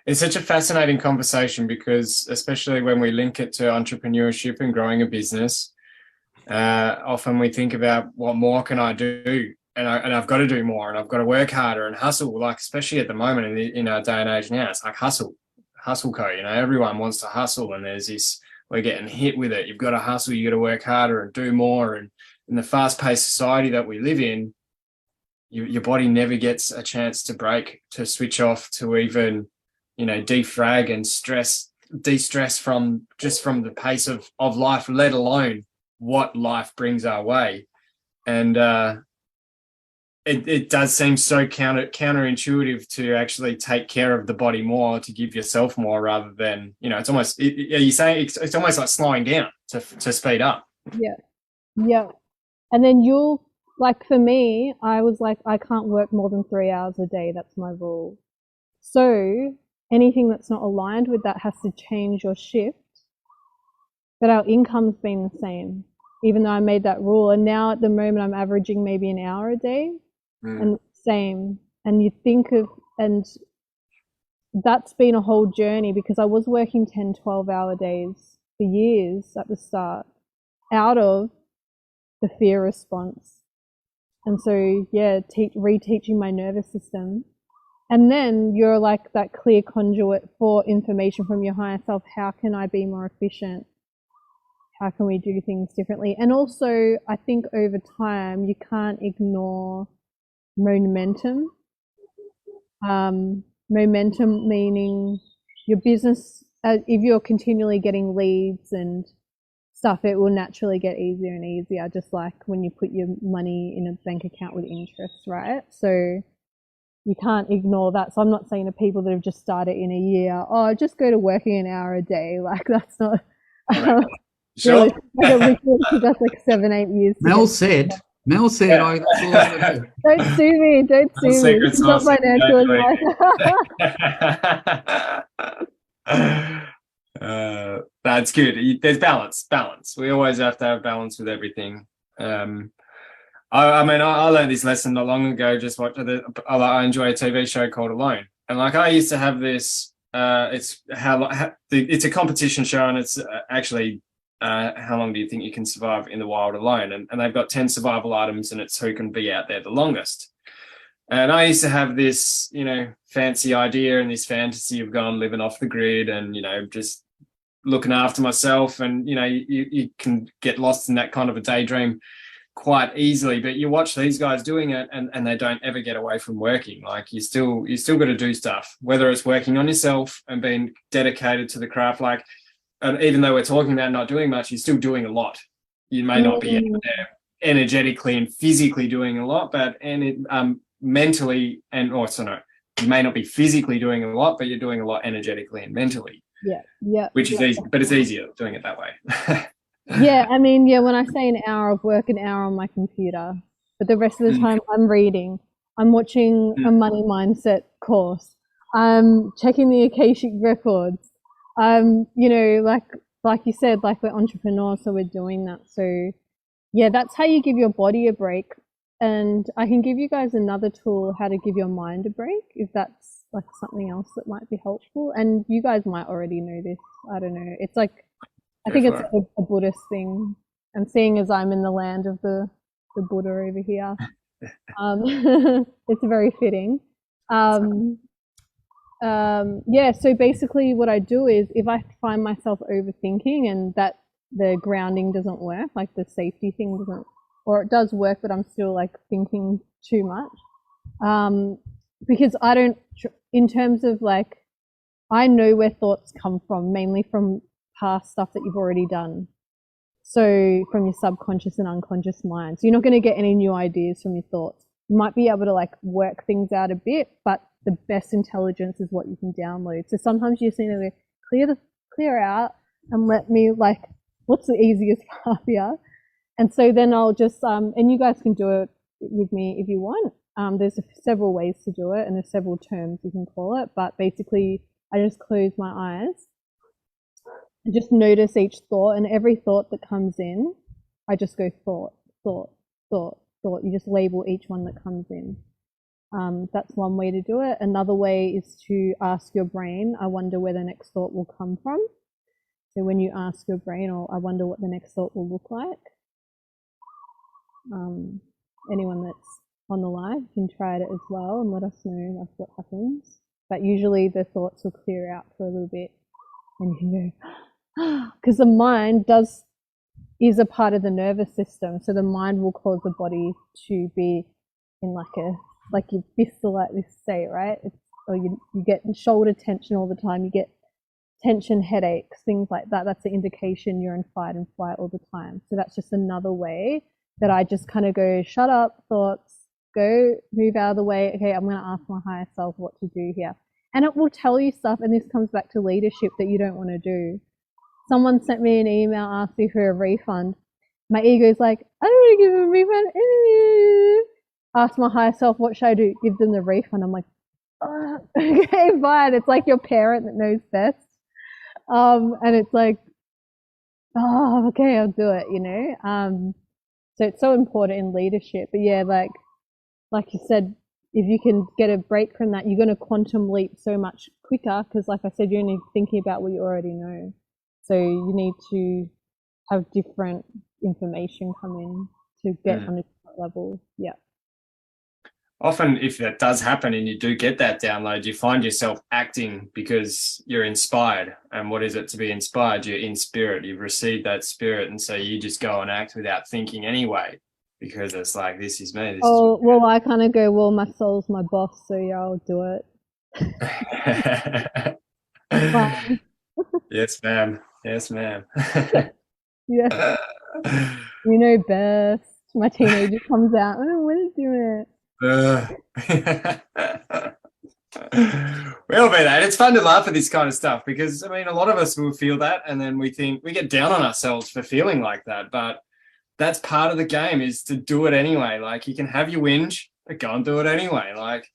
It's such a fascinating conversation because, especially when we link it to entrepreneurship and growing a business, often we think about what more can I do, and I've got to do more, and I've got to work harder and hustle. Like especially at the moment in our day and age now, it's like hustle code. You know, everyone wants to hustle, and there's this we're getting hit with it. You've got to hustle, you got to work harder and do more. And in the fast-paced society that we live in, your body never gets a chance to break, to switch off, to even defrag and de-stress from the pace of life, let alone what life brings our way. And it does seem so counterintuitive to actually take care of the body more, to give yourself more, rather than, it's almost, are you saying it's almost like slowing down to speed up? Yeah. Yeah. And then like for me, I was like, I can't work more than 3 hours a day. That's my rule. So anything that's not aligned with that has to change or shift. But our income's been the same, even though I made that rule. And now at the moment, I'm averaging maybe an hour a day, and same. And you think of, and that's been a whole journey, because I was working 10, 12-hour days for years at the start out of the fear response. And so, yeah, reteaching my nervous system. And then you're like that clear conduit for information from your higher self. How can I be more efficient? How can we do things differently? And also, I think over time, you can't ignore momentum. Momentum meaning your business, if you're continually getting leads and stuff, it will naturally get easier and easier, just like when you put your money in a bank account with interest, right? So you can't ignore that. So I'm not saying to people that have just started in a year, oh, just go to working an hour a day. Like that's not Sure. that's like 7, 8 years. Mel said, I, that's all I'm gonna do. Don't sue me. Don't No sue me. This is not financial advice. That's good. There's balance. We always have to have balance with everything. I mean, I learned this lesson not long ago. Just I enjoy a TV show called Alone, and like I used to have this. It's it's a competition show, and it's actually how long do you think you can survive in the wild alone? And they've got 10 survival items, and it's who can be out there the longest. And I used to have this, fancy idea and this fantasy of going living off the grid and, just looking after myself. And, you can get lost in that kind of a daydream quite easily. But you watch these guys doing it, and they don't ever get away from working. Like you still got to do stuff, whether it's working on yourself and being dedicated to the craft. Like, and even though we're talking about not doing much, you're still doing a lot. You may not be energetically and physically doing a lot, but mentally you may not be physically doing a lot, but you're doing a lot energetically and mentally. Yeah. Which is easy, but it's easier doing it that way. Yeah, I mean, when I say an hour of work, an hour on my computer, but the rest of the time I'm reading, I'm watching a money mindset course, I'm checking the Akashic records. Like you said, like we're entrepreneurs, so we're doing that. So yeah, that's how you give your body a break. And I can give you guys another tool, how to give your mind a break, if that's like something else that might be helpful. And you guys might already know this. I don't know. It's like, I think it's a Buddhist thing. And seeing as I'm in the land of the Buddha over here, it's very fitting. So basically what I do is, if I find myself overthinking and that the grounding doesn't work, like the safety thing doesn't, or it does work, but I'm still like thinking too much. Because I don't, in terms of like, I know where thoughts come from, mainly from past stuff that you've already done. So from your subconscious and unconscious mind. So you're not going to get any new ideas from your thoughts. You might be able to like work things out a bit, but the best intelligence is what you can download. So sometimes you just need to clear out and let me like, what's the easiest path here? And so then I'll just, and you guys can do it with me if you want. There's several ways to do it, and there's several terms you can call it, but basically I just close my eyes and just notice each thought, and every thought that comes in, I just go thought. You just label each one that comes in. That's one way to do it. Another way is to ask your brain, I wonder where the next thought will come from. So when you ask your brain, or I wonder what the next thought will look like. Anyone that's on the live can try it as well and let us know like what happens. But usually the thoughts will clear out for a little bit and you can go, because the mind is a part of the nervous system. So the mind will cause the body to be in like your fist like this state, right? Or you get shoulder tension all the time, you get tension headaches, things like that. That's an indication you're in fight and flight all the time. So that's just another way that I just kind of go, shut up, thoughts, go move out of the way. Okay, I'm going to ask my higher self what to do here. And it will tell you stuff, and this comes back to leadership, that you don't want to do. Someone sent me an email asking for a refund. My ego is like, I don't want to give them a refund. Ask my higher self, what should I do? Give them the refund. I'm like, oh, okay, fine. It's like your parent that knows best. And it's like, oh, okay, I'll do it, you know? So it's so important in leadership. But yeah, like you said, if you can get a break from that, you're going to quantum leap so much quicker, because like I said, you're only thinking about what you already know. So you need to have different information come in to get on a different level. Yeah. Often if that does happen and you do get that download, you find yourself acting because you're inspired. And what is it to be inspired? You're in spirit. You've received that spirit. And so you just go and act without thinking anyway, because it's like, this is me. Well, I kind of go, well, my soul's my boss, so yeah, I'll do it. Yes, ma'am. Yes, ma'am. Yeah. You know best. My teenager comes out, I don't want to do it. We all be that. It's fun to laugh at this kind of stuff, because I mean, a lot of us will feel that, and then we think we get down on ourselves for feeling like that. But that's part of the game, is to do it anyway. Like, you can have your whinge, but go and do it anyway. Like,